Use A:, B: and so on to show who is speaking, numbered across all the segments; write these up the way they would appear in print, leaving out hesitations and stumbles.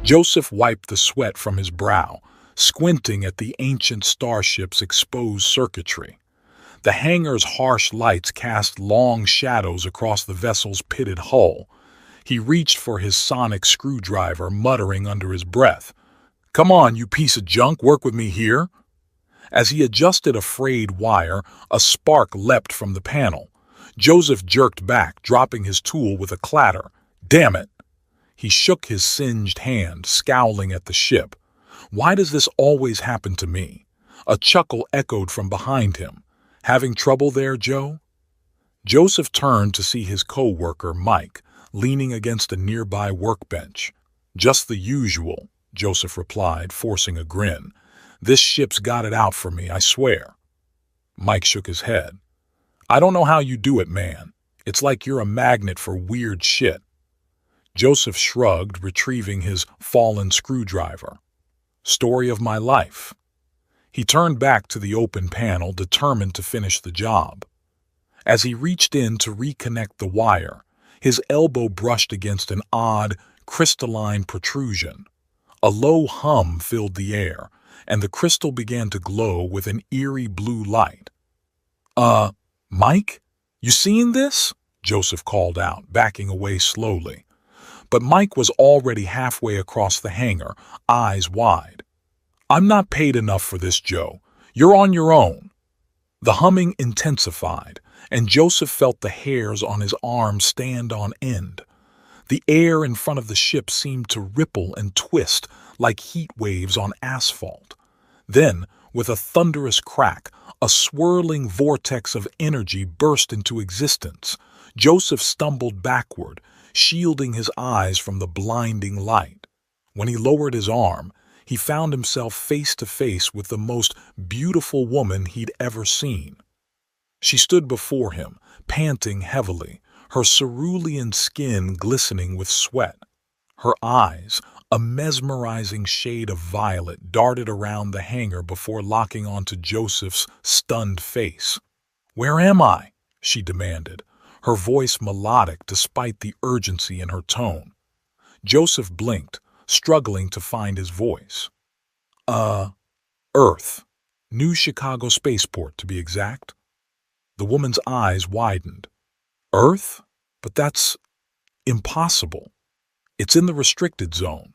A: Joseph wiped the sweat from his brow, squinting at the ancient starship's exposed circuitry. The hangar's harsh lights cast long shadows across the vessel's pitted hull. He reached for his sonic screwdriver, muttering under his breath, "Come on, you piece of junk, work with me here." As he adjusted a frayed wire, a spark leapt from the panel. Joseph jerked back, dropping his tool with a clatter. "Damn it!" He shook his singed hand, scowling at the ship. "Why does this always happen to me?" A chuckle echoed from behind him. "Having trouble there, Joe?" Joseph turned to see his co-worker, Mike, leaning against a nearby workbench. "Just the usual," Joseph replied, forcing a grin. "This ship's got it out for me, I swear." Mike shook his head. "I don't know how you do it, man. It's like you're a magnet for weird shit." Joseph shrugged, retrieving his fallen screwdriver. "Story of my life." He turned back to the open panel, determined to finish the job. As he reached in to reconnect the wire, his elbow brushed against an odd, crystalline protrusion. A low hum filled the air, and the crystal began to glow with an eerie blue light. Mike? You seeing this?" Joseph called out, backing away slowly. But Mike was already halfway across the hangar, eyes wide. "I'm not paid enough for this, Joe. You're on your own." The humming intensified, and Joseph felt the hairs on his arms stand on end. The air in front of the ship seemed to ripple and twist like heat waves on asphalt. Then, with a thunderous crack, a swirling vortex of energy burst into existence. Joseph stumbled backward, shielding his eyes from the blinding light. When he lowered his arm, he found himself face to face with the most beautiful woman he'd ever seen. She stood before him, panting heavily, her cerulean skin glistening with sweat. Her eyes, a mesmerizing shade of violet, darted around the hangar before locking onto Joseph's stunned face. "Where am I?" she demanded, her voice melodic despite the urgency in her tone. Joseph blinked, struggling to find his voice. Earth. New Chicago Spaceport, to be exact." The woman's eyes widened. "Earth? But that's impossible. It's in the restricted zone."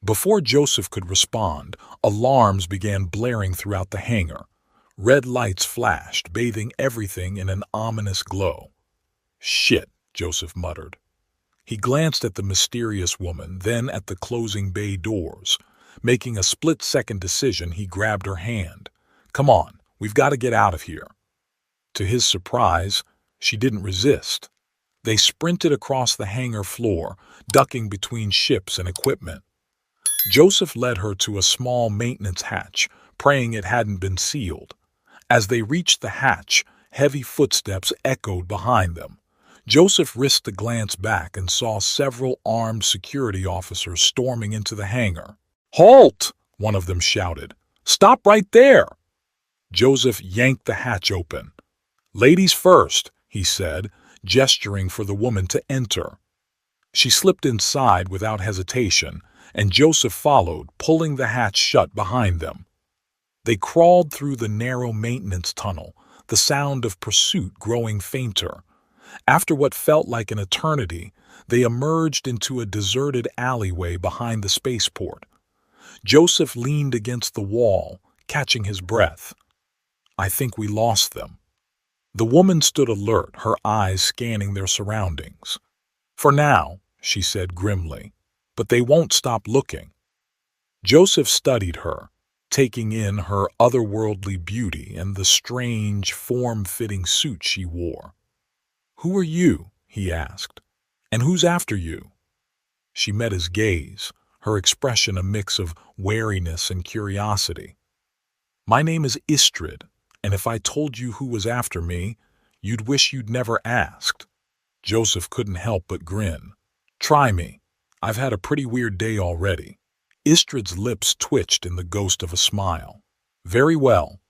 A: Before Joseph could respond, alarms began blaring throughout the hangar. Red lights flashed, bathing everything in an ominous glow. "Shit," Joseph muttered. He glanced at the mysterious woman, then at the closing bay doors. Making a split-second decision, he grabbed her hand. "Come on, we've got to get out of here." To his surprise, she didn't resist. They sprinted across the hangar floor, ducking between ships and equipment. Joseph led her to a small maintenance hatch, praying it hadn't been sealed. As they reached the hatch, heavy footsteps echoed behind them. Joseph risked a glance back and saw several armed security officers storming into the hangar. "Halt!" one of them shouted. "Stop right there!" Joseph yanked the hatch open. "Ladies first," he said, gesturing for the woman to enter. She slipped inside without hesitation, and Joseph followed, pulling the hatch shut behind them. They crawled through the narrow maintenance tunnel, the sound of pursuit growing fainter. After what felt like an eternity, they emerged into a deserted alleyway behind the spaceport. Joseph leaned against the wall, catching his breath. "I think we lost them." The woman stood alert, her eyes scanning their surroundings. "For now," she said grimly, "but they won't stop looking." Joseph studied her, taking in her otherworldly beauty and the strange, form-fitting suit she wore. "Who are you?" he asked. "And who's after you?" She met his gaze, her expression a mix of wariness and curiosity. "My name is Istrid, and if I told you who was after me, you'd wish you'd never asked." Joseph couldn't help but grin. "Try me. I've had a pretty weird day already." Istrid's lips twitched in the ghost of a smile. "Very well.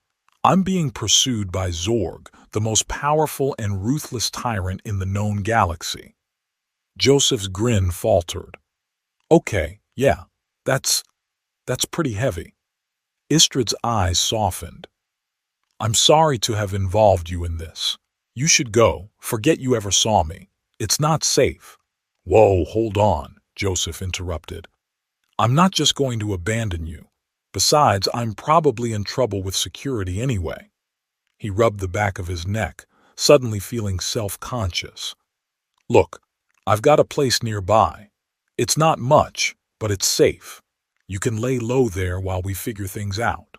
A: I'm being pursued by Zorg, the most powerful and ruthless tyrant in the known galaxy." Joseph's grin faltered. "Okay, Yeah, that's pretty heavy. Istrid's eyes softened. I'm sorry to have involved you in this. You should go. Forget you ever saw me. It's not safe. Whoa, hold on, Joseph interrupted. I'm not just going to abandon you. Besides, I'm probably in trouble with security anyway. He rubbed the back of his neck, suddenly feeling self-conscious. Look, I've got a place nearby. It's not much, but it's safe. You can lay low there while we figure things out.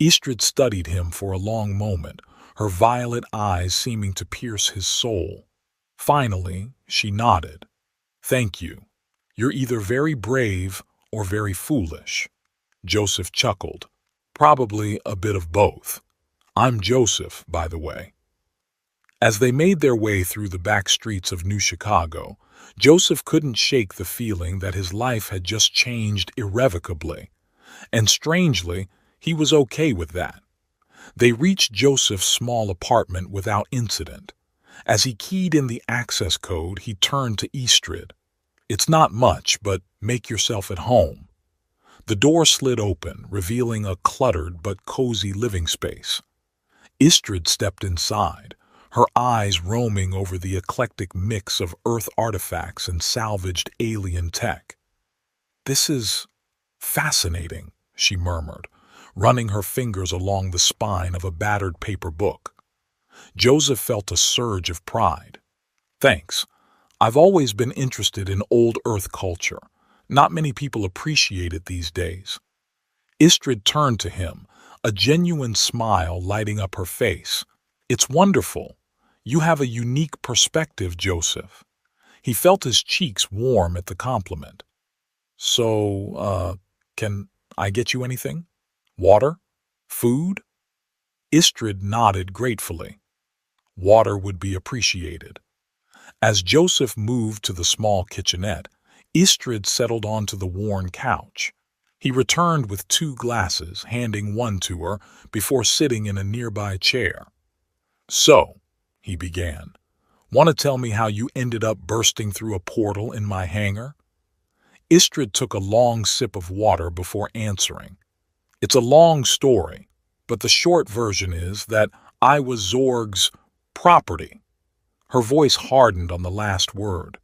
A: Istrid studied him for a long moment, her violet eyes seeming to pierce his soul. Finally, she nodded. Thank you. You're either very brave or very foolish. Joseph chuckled. Probably a bit of both. I'm Joseph, by the way. As they made their way through the back streets of New Chicago, Joseph couldn't shake the feeling that his life had just changed irrevocably. And strangely, he was okay with that. They reached Joseph's small apartment without incident. As he keyed in the access code, he turned to Istrid. It's not much, but make yourself at home. The door slid open, revealing a cluttered but cozy living space. Istrid stepped inside, her eyes roaming over the eclectic mix of Earth artifacts and salvaged alien tech. This is fascinating, she murmured, running her fingers along the spine of a battered paper book. Joseph felt a surge of pride. Thanks. I've always been interested in old Earth culture. Not many people appreciate it these days. Istrid turned to him, a genuine smile lighting up her face. It's wonderful. You have a unique perspective, Joseph. He felt his cheeks warm at the compliment. So, can I get you anything? Water? Food? Istrid nodded gratefully. Water would be appreciated. As Joseph moved to the small kitchenette, Istrid settled onto the worn couch. He returned with 2 glasses, handing one to her before sitting in a nearby chair. So, he began, want to tell me how you ended up bursting through a portal in my hangar? Istrid took a long sip of water before answering. It's a long story, but the short version is that I was Zorg's property. Her voice hardened on the last word.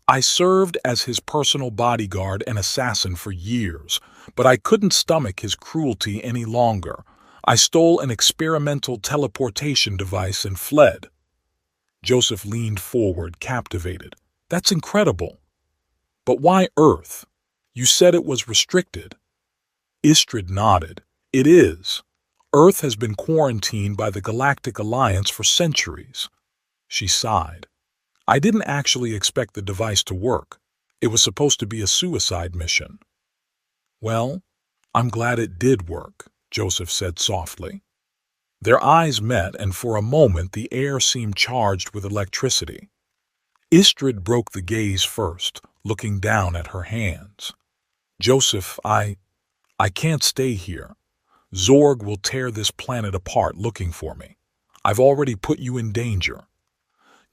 A: I served as his personal bodyguard and assassin for years, but I couldn't stomach his cruelty any longer. I stole an experimental teleportation device and fled. Joseph leaned forward, captivated. That's incredible. But why Earth? You said it was restricted. Istrid nodded. It is. Earth has been quarantined by the Galactic Alliance for centuries. She sighed. I didn't actually expect the device to work. It was supposed to be a suicide mission. Well, I'm glad it did work, Joseph said softly. Their eyes met, and for a moment the air seemed charged with electricity. Istrid broke the gaze first, looking down at her hands. Joseph, I can't stay here. Zorg will tear this planet apart looking for me. I've already put you in danger.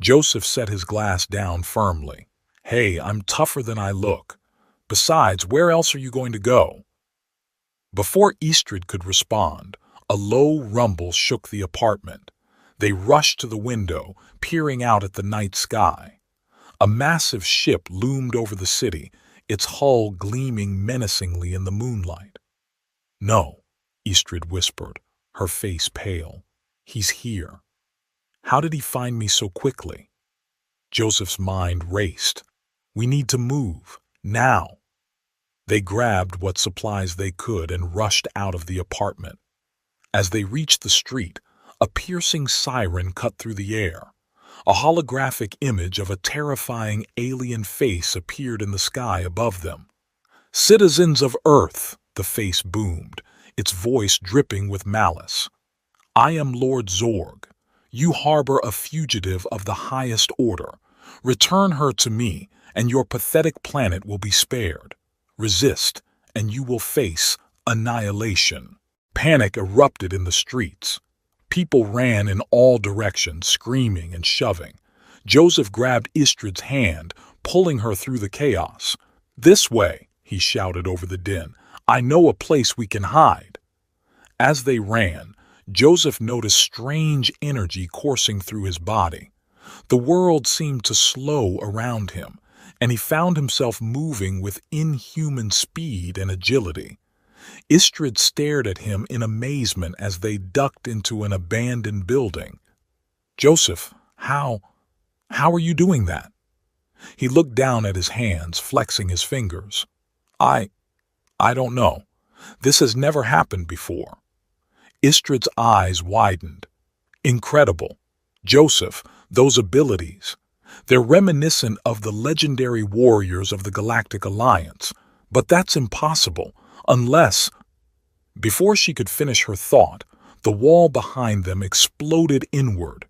A: Joseph set his glass down firmly. Hey, I'm tougher than I look. Besides, where else are you going to go? Before Istrid could respond, a low rumble shook the apartment. They rushed to the window, peering out at the night sky. A massive ship loomed over the city, its hull gleaming menacingly in the moonlight. No, Istrid whispered, her face pale. He's here. How did he find me so quickly? Joseph's mind raced. We need to move, now. They grabbed what supplies they could and rushed out of the apartment. As they reached the street, a piercing siren cut through the air. A holographic image of a terrifying alien face appeared in the sky above them. Citizens of Earth, the face boomed, its voice dripping with malice. I am Lord Zorg. You harbor a fugitive of the highest order. Return her to me, and your pathetic planet will be spared. Resist, and you will face annihilation. Panic erupted in the streets. People ran in all directions, screaming and shoving. Joseph grabbed Istrid's hand, pulling her through the chaos. This way, he shouted over the din. "I know a place we can hide." As they ran, Joseph noticed strange energy coursing through his body. The world seemed to slow around him, and he found himself moving with inhuman speed and agility. Istrid stared at him in amazement as they ducked into an abandoned building. "Joseph, how are you doing that?" He looked down at his hands, flexing his fingers. I don't know. This has never happened before." Istrid's eyes widened. "Incredible. Joseph, those abilities. They're reminiscent of the legendary warriors of the Galactic Alliance, but that's impossible, unless—" Before she could finish her thought, the wall behind them exploded inward.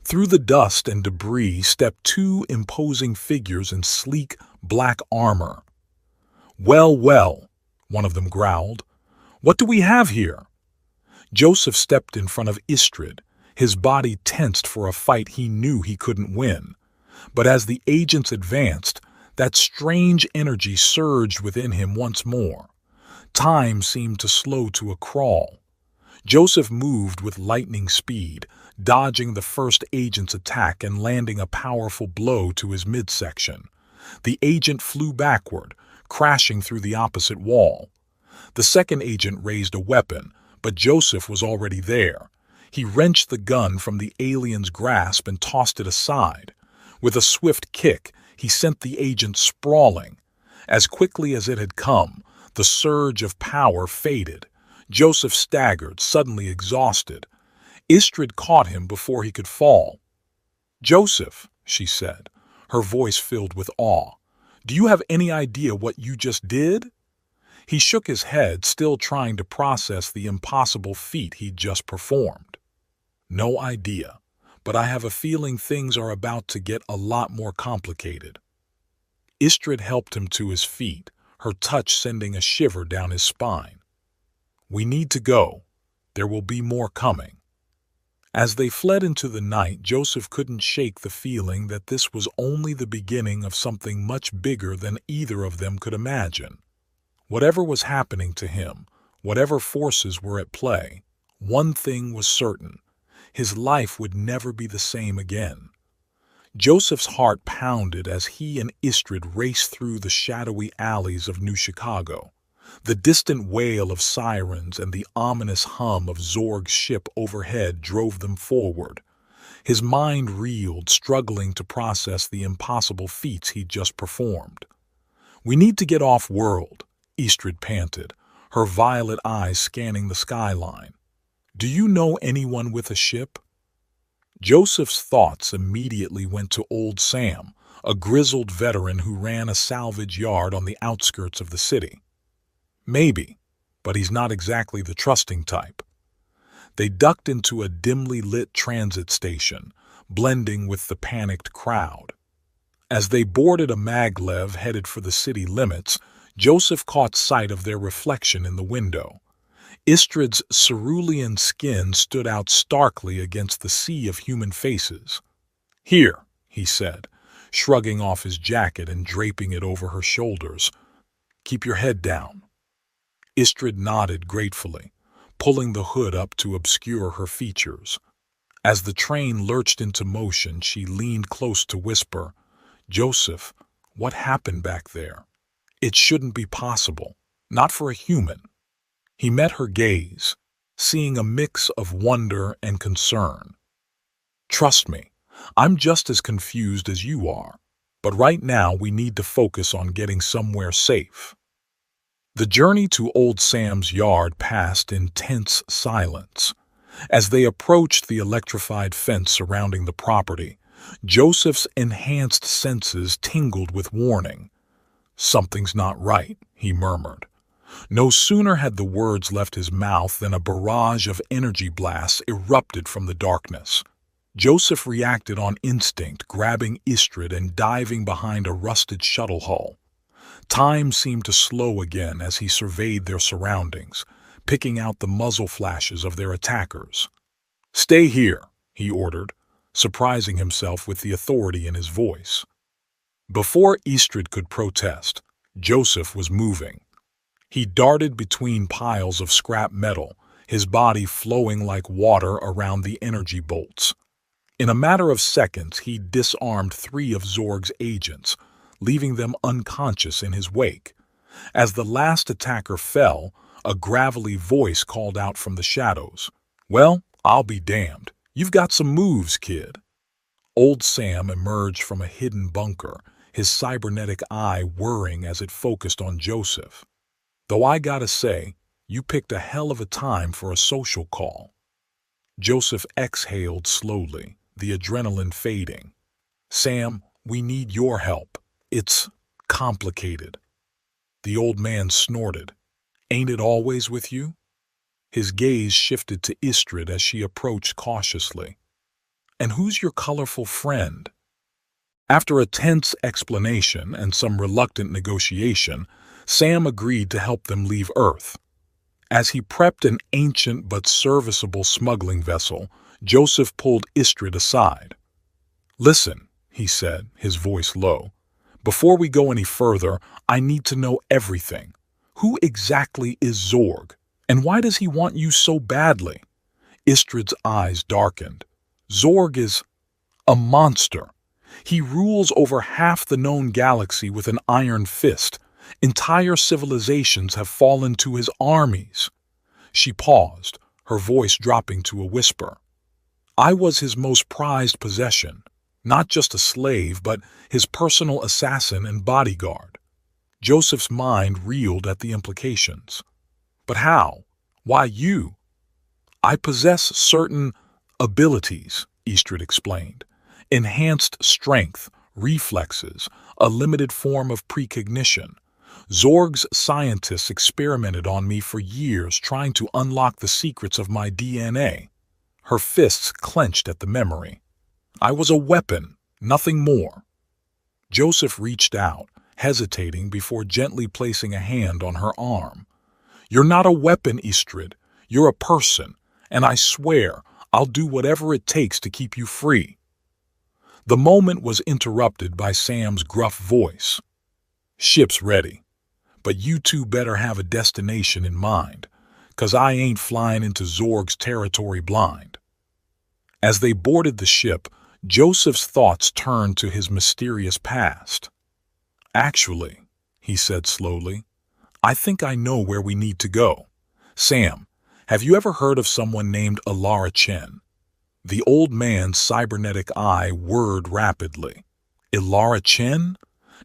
A: Through the dust and debris stepped two imposing figures in sleek, black armor. "Well, well," one of them growled. "What do we have here?" Joseph stepped in front of Istrid, his body tensed for a fight he knew he couldn't win. But as the agents advanced, that strange energy surged within him once more. Time seemed to slow to a crawl. Joseph moved with lightning speed, dodging the first agent's attack and landing a powerful blow to his midsection. The agent flew backward, crashing through the opposite wall. The second agent raised a weapon, but Joseph was already there. He wrenched the gun from the alien's grasp and tossed it aside. With a swift kick, he sent the agent sprawling. As quickly as it had come, the surge of power faded. Joseph staggered, suddenly exhausted. Istrid caught him before he could fall. "Joseph," she said, her voice filled with awe, "do you have any idea what you just did?" He shook his head, still trying to process the impossible feat he'd just performed. "No idea, but I have a feeling things are about to get a lot more complicated." Istrid helped him to his feet, her touch sending a shiver down his spine. "We need to go. There will be more coming." As they fled into the night, Joseph couldn't shake the feeling that this was only the beginning of something much bigger than either of them could imagine. Whatever was happening to him, whatever forces were at play, one thing was certain: his life would never be the same again. Joseph's heart pounded as he and Istrid raced through the shadowy alleys of New Chicago. The distant wail of sirens and the ominous hum of Zorg's ship overhead drove them forward. His mind reeled, struggling to process the impossible feats he'd just performed. "We need to get off-world," Istrid panted, her violet eyes scanning the skyline. "Do you know anyone with a ship?" Joseph's thoughts immediately went to Old Sam, a grizzled veteran who ran a salvage yard on the outskirts of the city. "Maybe, but he's not exactly the trusting type." They ducked into a dimly lit transit station, blending with the panicked crowd. As they boarded a maglev headed for the city limits, Joseph caught sight of their reflection in the window. Istrid's cerulean skin stood out starkly against the sea of human faces. "Here," he said, shrugging off his jacket and draping it over her shoulders. "Keep your head down." Istrid nodded gratefully, pulling the hood up to obscure her features. As the train lurched into motion, she leaned close to whisper, "Joseph, what happened back there? It shouldn't be possible, not for a human." He met her gaze, seeing a mix of wonder and concern. "Trust me, I'm just as confused as you are, but right now we need to focus on getting somewhere safe." The journey to Old Sam's yard passed in tense silence. As they approached the electrified fence surrounding the property, Joseph's enhanced senses tingled with warning. "Something's not right," he murmured. No sooner had the words left his mouth than a barrage of energy blasts erupted from the darkness. Joseph reacted on instinct, grabbing Istrid and diving behind a rusted shuttle hull. Time seemed to slow again as he surveyed their surroundings, picking out the muzzle flashes of their attackers. "Stay here," he ordered, surprising himself with the authority in his voice. Before Istrid could protest, Joseph was moving. He darted between piles of scrap metal, his body flowing like water around the energy bolts. In a matter of seconds, he disarmed 3 of Zorg's agents, leaving them unconscious in his wake. As the last attacker fell, a gravelly voice called out from the shadows, "Well, I'll be damned. You've got some moves, kid." Old Sam emerged from a hidden bunker, his cybernetic eye whirring as it focused on Joseph. "Though I gotta say, you picked a hell of a time for a social call." Joseph exhaled slowly, the adrenaline fading. "Sam, we need your help. It's complicated." The old man snorted. "Ain't it always with you?" His gaze shifted to Istrid as she approached cautiously. "And who's your colorful friend?" After a tense explanation and some reluctant negotiation, Sam agreed to help them leave Earth. As he prepped an ancient but serviceable smuggling vessel, Joseph pulled Istrid aside. "Listen," he said, his voice low. "Before we go any further, I need to know everything. Who exactly is Zorg? And why does he want you so badly?" Istrid's eyes darkened. "Zorg is a monster. He rules over half the known galaxy with an iron fist. Entire civilizations have fallen to his armies." She paused, her voice dropping to a whisper. "I was his most prized possession, not just a slave, but his personal assassin and bodyguard." Joseph's mind reeled at the implications. "But how? Why you?" "I possess certain abilities," Istrid explained. "Enhanced strength, reflexes, a limited form of precognition. Zorg's scientists experimented on me for years trying to unlock the secrets of my DNA." Her fists clenched at the memory. "I was a weapon, nothing more." Joseph reached out, hesitating before gently placing a hand on her arm. "You're not a weapon, Istrid. You're a person, and I swear I'll do whatever it takes to keep you free." The moment was interrupted by Sam's gruff voice. "Ship's ready, but you two better have a destination in mind, 'cause I ain't flying into Zorg's territory blind." As they boarded the ship, Joseph's thoughts turned to his mysterious past. "Actually," he said slowly, "I think I know where we need to go. Sam, have you ever heard of someone named Alara Chen?" The old man's cybernetic eye whirred rapidly. "Alara Chen?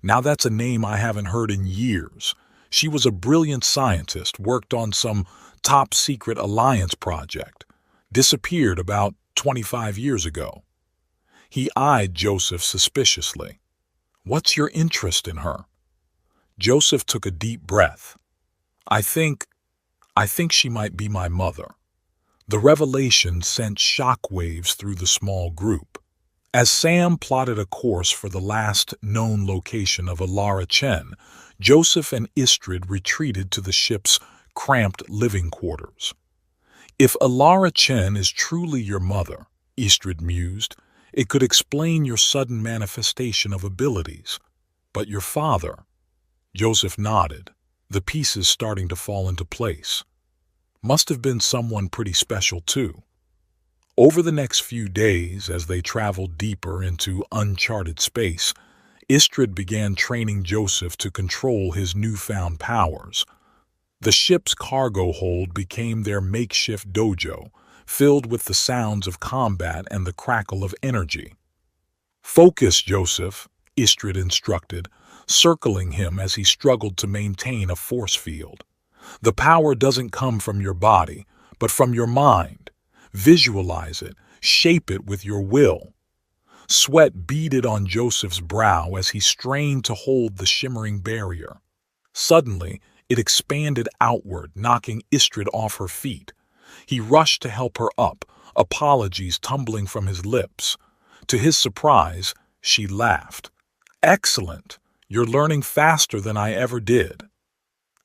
A: Now that's a name I haven't heard in years. She was a brilliant scientist, worked on some top-secret alliance project. Disappeared about 25 years ago." He eyed Joseph suspiciously. "What's your interest in her?" Joseph took a deep breath. I think she might be my mother." The revelation sent shockwaves through the small group. As Sam plotted a course for the last known location of Alara Chen, Joseph and Istrid retreated to the ship's cramped living quarters. "If Alara Chen is truly your mother," Istrid mused, "it could explain your sudden manifestation of abilities. But your father—" Joseph nodded, the pieces starting to fall into place. "Must have been someone pretty special, too." Over the next few days, as they traveled deeper into uncharted space, Istrid began training Joseph to control his newfound powers. The ship's cargo hold became their makeshift dojo, filled with the sounds of combat and the crackle of energy. "Focus, Joseph," Istrid instructed, circling him as he struggled to maintain a force field. "The power doesn't come from your body, but from your mind. Visualize it, shape it with your will." Sweat beaded on Joseph's brow as he strained to hold the shimmering barrier. Suddenly, it expanded outward, knocking Istrid off her feet. He rushed to help her up, apologies tumbling from his lips. To his surprise, she laughed. "Excellent! You're learning faster than I ever did."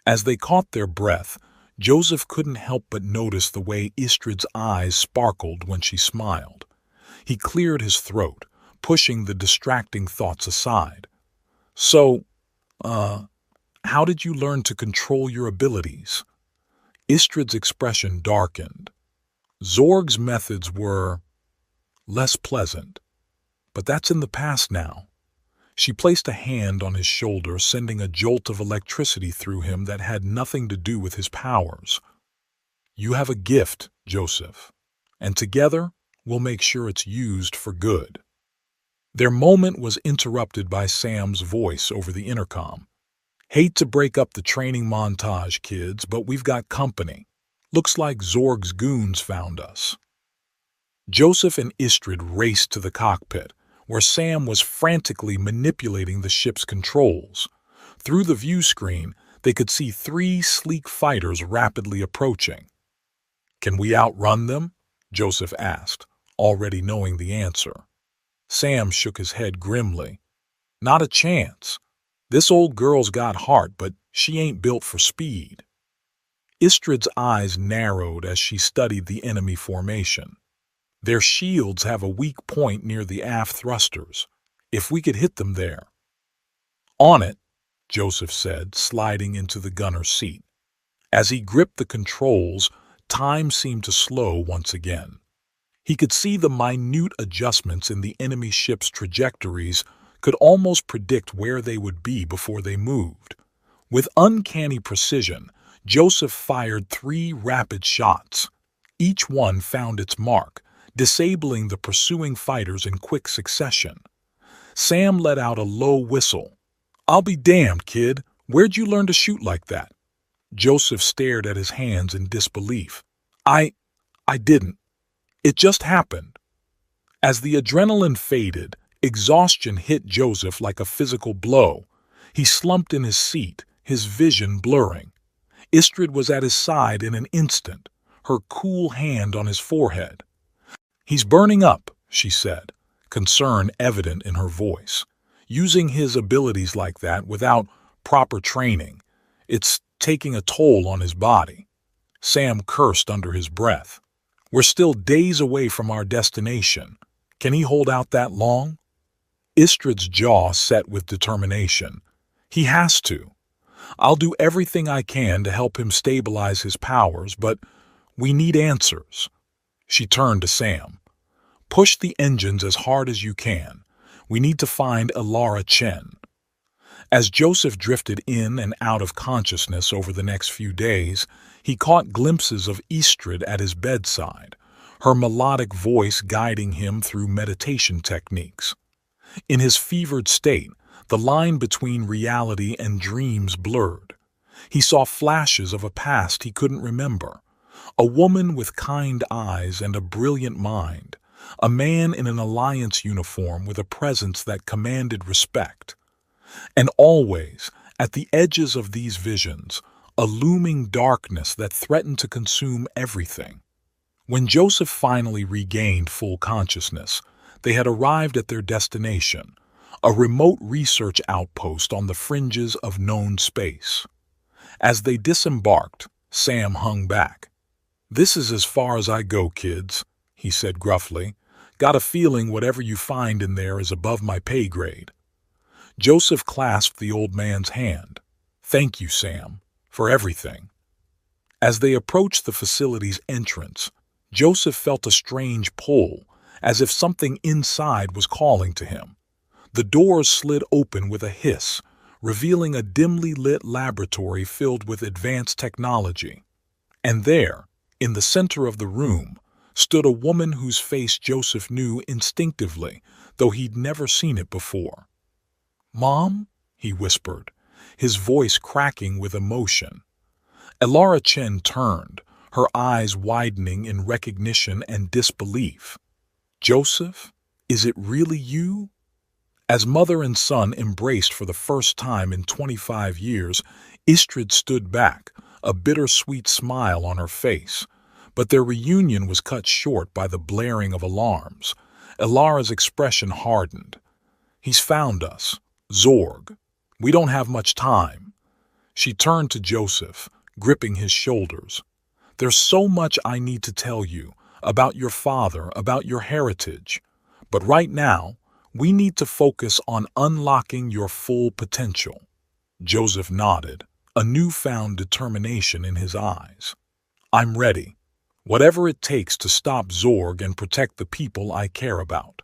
A: As they caught their breath, Joseph couldn't help but notice the way Istrid's eyes sparkled when she smiled. He cleared his throat, pushing the distracting thoughts aside. "So, How did you learn to control your abilities? Istrid's expression darkened. Zorg's methods were less pleasant, but that's in the past now. She placed a hand on his shoulder, sending a jolt of electricity through him that had nothing to do with his powers. You have a gift, Joseph, and together we'll make sure it's used for good. Their moment was interrupted by Sam's voice over the intercom. Hate to break up the training montage, kids, but we've got company. Looks like Zorg's goons found us. Joseph and Istrid raced to the cockpit, where Sam was frantically manipulating the ship's controls. Through the view screen, they could see 3 sleek fighters rapidly approaching. Can we outrun them? Joseph asked, already knowing the answer. Sam shook his head grimly. Not a chance. This old girl's got heart, but she ain't built for speed. Istrid's eyes narrowed as she studied the enemy formation. Their shields have a weak point near the aft thrusters. If we could hit them there. On it, Joseph said, sliding into the gunner's seat. As he gripped the controls, time seemed to slow once again. He could see the minute adjustments in the enemy ship's trajectories, could almost predict where they would be before they moved. With uncanny precision, Joseph fired 3 rapid shots. Each one found its mark, disabling the pursuing fighters in quick succession. Sam let out a low whistle. I'll be damned, kid. Where'd you learn to shoot like that? Joseph stared at his hands in disbelief. I didn't. It just happened. As the adrenaline faded, exhaustion hit Joseph like a physical blow. He slumped in his seat, his vision blurring. Istrid was at his side in an instant, her cool hand on his forehead. He's burning up, she said, concern evident in her voice. Using his abilities like that without proper training, it's taking a toll on his body. Sam cursed under his breath. We're still days away from our destination. Can he hold out that long? Istrid's jaw set with determination. He has to. I'll do everything I can to help him stabilize his powers, but we need answers. She turned to Sam. Push the engines as hard as you can. We need to find Elara Chen. As Joseph drifted in and out of consciousness over the next few days, he caught glimpses of Istrid at his bedside, her melodic voice guiding him through meditation techniques. In his fevered state, the line between reality and dreams blurred. He saw flashes of a past he couldn't remember, a woman with kind eyes and a brilliant mind, a man in an alliance uniform with a presence that commanded respect. And always, at the edges of these visions, a looming darkness that threatened to consume everything. When Joseph finally regained full consciousness, they had arrived at their destination, a remote research outpost on the fringes of known space. As they disembarked, Sam hung back. "This is as far as I go, kids," he said gruffly. "Got a feeling whatever you find in there is above my pay grade." Joseph clasped the old man's hand. "Thank you, Sam, for everything." As they approached the facility's entrance, Joseph felt a strange pull, as if something inside was calling to him. The doors slid open with a hiss, revealing a dimly lit laboratory filled with advanced technology. And there, in the center of the room, stood a woman whose face Joseph knew instinctively, though he'd never seen it before. "Mom?" he whispered, his voice cracking with emotion. Elara Chen turned, her eyes widening in recognition and disbelief. "Joseph, is it really you?" As mother and son embraced for the first time in 25 years, Istrid stood back, a bittersweet smile on her face. But their reunion was cut short by the blaring of alarms. Elara's expression hardened. "He's found us. Zorg. We don't have much time." She turned to Joseph, gripping his shoulders. "There's so much I need to tell you, about your father, about your heritage. But right now, we need to focus on unlocking your full potential." Joseph nodded, a newfound determination in his eyes. I'm ready. Whatever it takes to stop Zorg and protect the people I care about.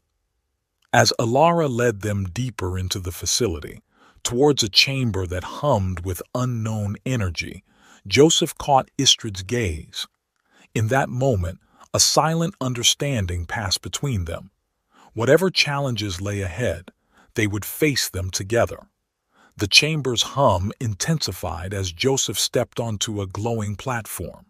A: As Alara led them deeper into the facility, towards a chamber that hummed with unknown energy, Joseph caught Istrid's gaze. In that moment, a silent understanding passed between them. Whatever challenges lay ahead, they would face them together. The chamber's hum intensified as Joseph stepped onto a glowing platform.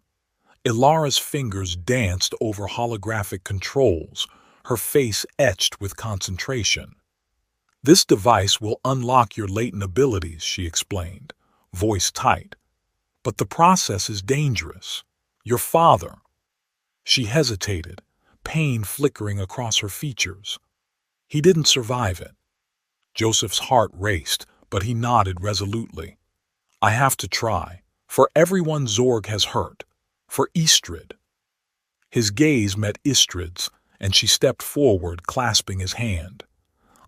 A: Ilara's fingers danced over holographic controls, her face etched with concentration. This device will unlock your latent abilities, she explained, voice tight. But the process is dangerous. Your father. She hesitated, pain flickering across her features. He didn't survive it. Joseph's heart raced, but he nodded resolutely. I have to try, for everyone Zorg has hurt, for Istrid. His gaze met Istrid's, and she stepped forward, clasping his hand.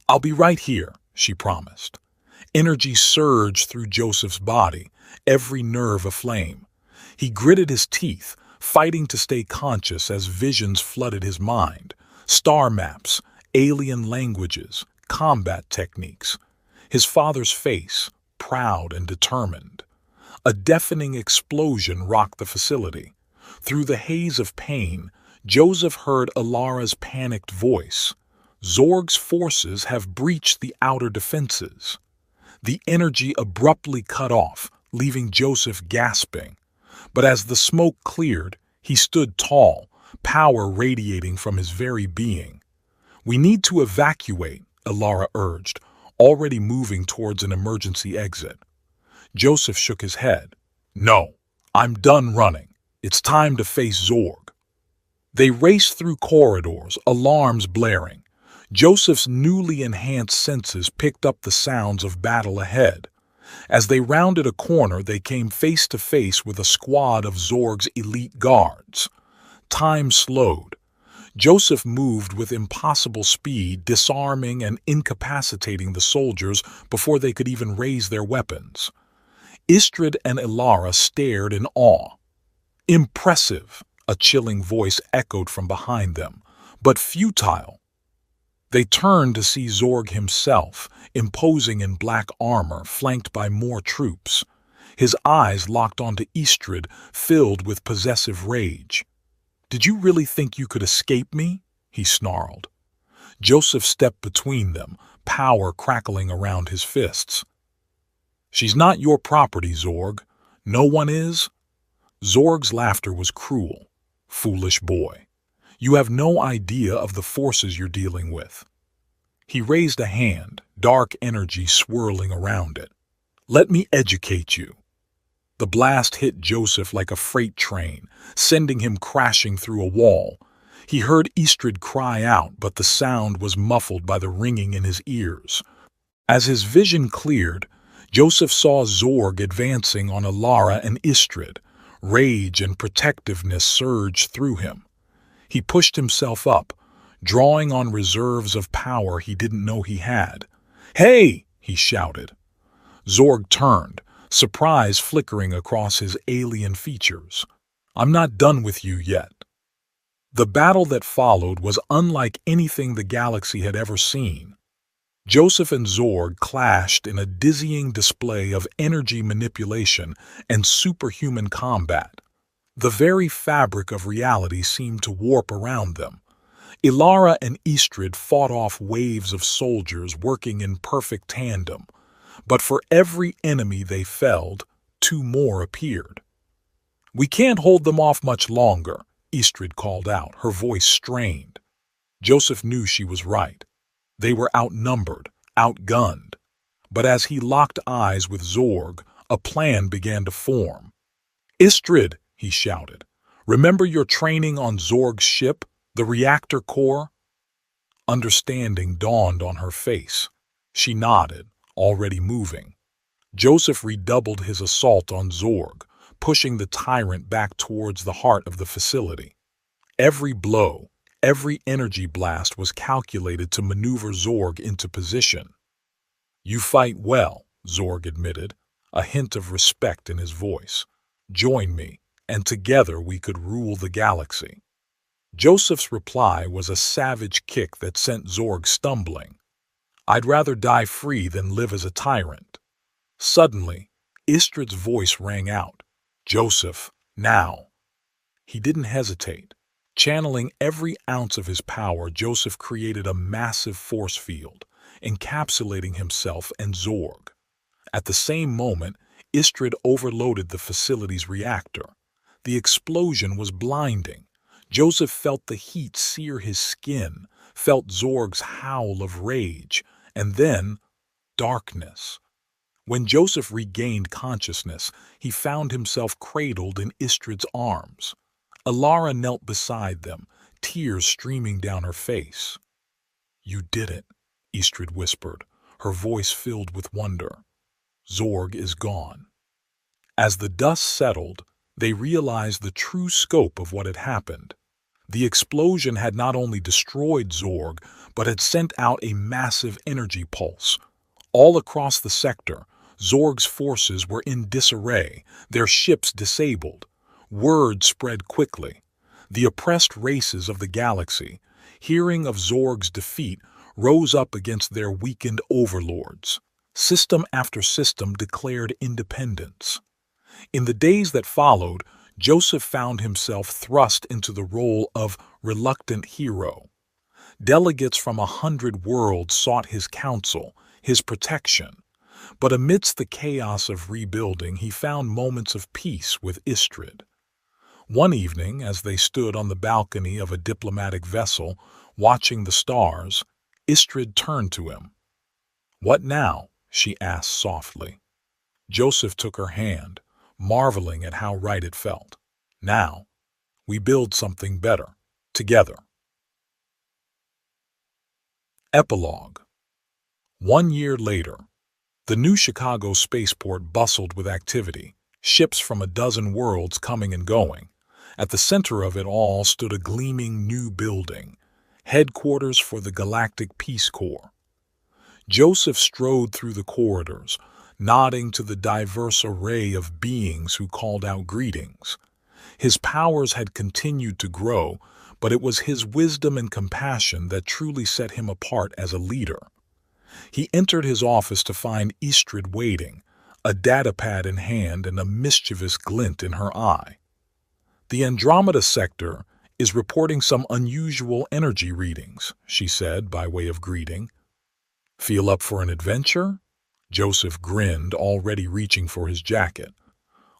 A: I'll be right here, she promised. Energy surged through Joseph's body, every nerve aflame. He gritted his teeth, fighting to stay conscious as visions flooded his mind. Star maps, alien languages, combat techniques. His father's face, proud and determined. A deafening explosion rocked the facility. Through the haze of pain, Joseph heard Alara's panicked voice. Zorg's forces have breached the outer defenses. The energy abruptly cut off, leaving Joseph gasping. But as the smoke cleared, he stood tall, power radiating from his very being. We need to evacuate, Alara urged, already moving towards an emergency exit. Joseph shook his head. No, I'm done running. It's time to face Zorg. They raced through corridors, alarms blaring. Joseph's newly enhanced senses picked up the sounds of battle ahead. As they rounded a corner, they came face to face with a squad of Zorg's elite guards. Time slowed. Joseph moved with impossible speed, disarming and incapacitating the soldiers before they could even raise their weapons. Istrid and Ilara stared in awe. Impressive, a chilling voice echoed from behind them, but futile. They turned to see Zorg himself, imposing in black armor, flanked by more troops. His eyes locked onto Istrid, filled with possessive rage. Did you really think you could escape me? He snarled. Joseph stepped between them, power crackling around his fists. She's not your property, Zorg. No one is. Zorg's laughter was cruel. Foolish boy. You have no idea of the forces you're dealing with. He raised a hand, dark energy swirling around it. Let me educate you. The blast hit Joseph like a freight train, sending him crashing through a wall. He heard Istrid cry out, but the sound was muffled by the ringing in his ears. As his vision cleared, Joseph saw Zorg advancing on Alara and Istrid. Rage and protectiveness surged through him. He pushed himself up, drawing on reserves of power he didn't know he had. Hey! He shouted. Zorg turned, surprise flickering across his alien features. I'm not done with you yet. The battle that followed was unlike anything the galaxy had ever seen. Joseph and Zorg clashed in a dizzying display of energy manipulation and superhuman combat. The very fabric of reality seemed to warp around them. Ilara and Istrid fought off waves of soldiers working in perfect tandem, but for every enemy they felled, two more appeared. We can't hold them off much longer, Istrid called out, her voice strained. Joseph knew she was right. They were outnumbered, outgunned. But as he locked eyes with Zorg, a plan began to form. Istrid, he shouted, remember your training on Zorg's ship, the reactor core? Understanding dawned on her face. She nodded, already moving. Joseph redoubled his assault on Zorg, pushing the Tyrant back towards the heart of the facility. Every blow, every energy blast was calculated to maneuver Zorg into position. You fight well, Zorg admitted, a hint of respect in his voice. "Join me, and together we could rule the galaxy." Joseph's reply was a savage kick that sent Zorg stumbling. "I'd rather die free than live as a tyrant." Suddenly, Istrid's voice rang out. "Joseph, now!" He didn't hesitate. Channeling every ounce of his power, Joseph created a massive force field, encapsulating himself and Zorg. At the same moment, Istrid overloaded the facility's reactor. The explosion was blinding. Joseph felt the heat sear his skin, felt Zorg's howl of rage, and then darkness. When Joseph regained consciousness, he found himself cradled in Istrid's arms. Alara knelt beside them, tears streaming down her face. "You did it," Istrid whispered, her voice filled with wonder. "Zorg is gone." As the dust settled, they realized the true scope of what had happened. The explosion had not only destroyed Zorg, but had sent out a massive energy pulse. All across the sector, Zorg's forces were in disarray, their ships disabled. Word spread quickly. The oppressed races of the galaxy, hearing of Zorg's defeat, rose up against their weakened overlords. System after system declared independence. In the days that followed, Joseph found himself thrust into the role of reluctant hero. Delegates from 100 worlds sought his counsel, his protection. But amidst the chaos of rebuilding, he found moments of peace with Istrid. One evening, as they stood on the balcony of a diplomatic vessel, watching the stars, Istrid turned to him. "What now?" she asked softly. Joseph took her hand, marveling at how right it felt. "Now, we build something better, together." Epilogue. 1 year later, the new Chicago spaceport bustled with activity, ships from a dozen worlds coming and going. At the center of it all stood a gleaming new building, headquarters for the Galactic Peace Corps. Joseph strode through the corridors, nodding to the diverse array of beings who called out greetings. His powers had continued to grow, but it was his wisdom and compassion that truly set him apart as a leader. He entered his office to find Istrid waiting, a datapad in hand and a mischievous glint in her eye. "The Andromeda sector is reporting some unusual energy readings," she said by way of greeting. "Feel up for an adventure?" Joseph grinned, already reaching for his jacket.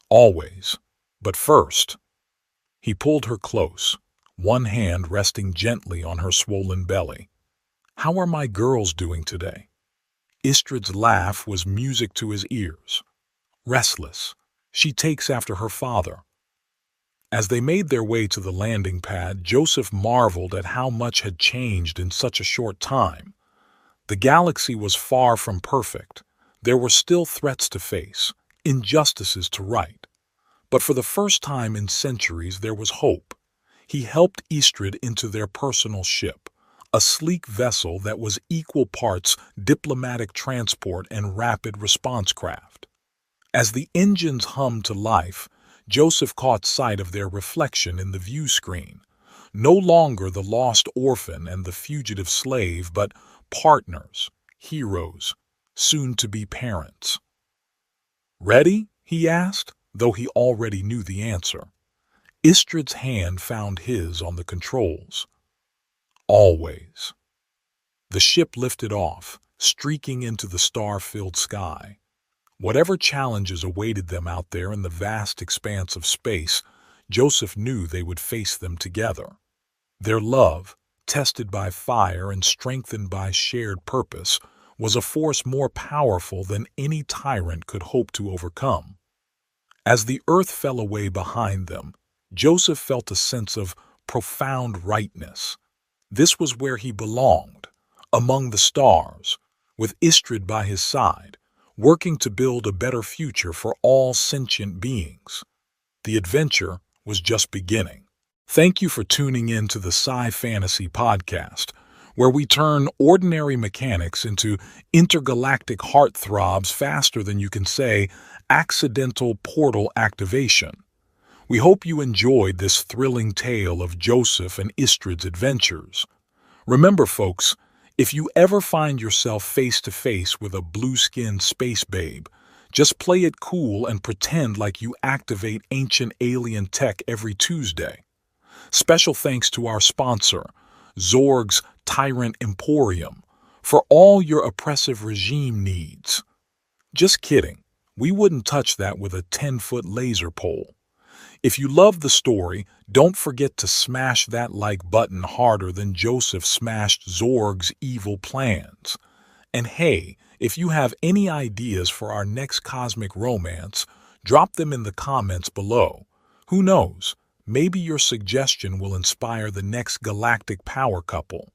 A: "Always. But first." He pulled her close, one hand resting gently on her swollen belly. "How are my girls doing today?" Istrid's laugh was music to his ears. "Restless. She takes after her father." As they made their way to the landing pad, Joseph marveled at how much had changed in such a short time. The galaxy was far from perfect. There were still threats to face, injustices to right. But for the first time in centuries, there was hope. He helped Istrid into their personal ship, a sleek vessel that was equal parts diplomatic transport and rapid response craft. As the engines hummed to life, Joseph caught sight of their reflection in the view screen. No longer the lost orphan and the fugitive slave, but partners, heroes, soon-to-be parents. "Ready?" he asked, though he already knew the answer. Istrid's hand found his on the controls. "Always." The ship lifted off, streaking into the star-filled sky. Whatever challenges awaited them out there in the vast expanse of space, Joseph knew they would face them together. Their love, tested by fire and strengthened by shared purpose, was a force more powerful than any tyrant could hope to overcome. As the earth fell away behind them, Joseph felt a sense of profound rightness. This was where he belonged, among the stars, with Istrid by his side, working to build a better future for all sentient beings. The adventure was just beginning. Thank you for tuning in to the Sci-Fantasy podcast, where we turn ordinary mechanics into intergalactic heartthrobs faster than you can say accidental portal activation. We hope you enjoyed this thrilling tale of Joseph and Istrid's adventures. Remember, folks, if you ever find yourself face to face with a blue-skinned space babe, just play it cool and pretend like you activate ancient alien tech every Tuesday. Special thanks to our sponsor, Zorg's Tyrant Emporium, for all your oppressive regime needs. Just kidding. We wouldn't touch that with a 10-foot laser pole. If you love the story, don't forget to smash that like button harder than Joseph smashed Zorg's evil plans. And hey, if you have any ideas for our next cosmic romance, drop them in the comments below. Who knows, maybe your suggestion will inspire the next galactic power couple.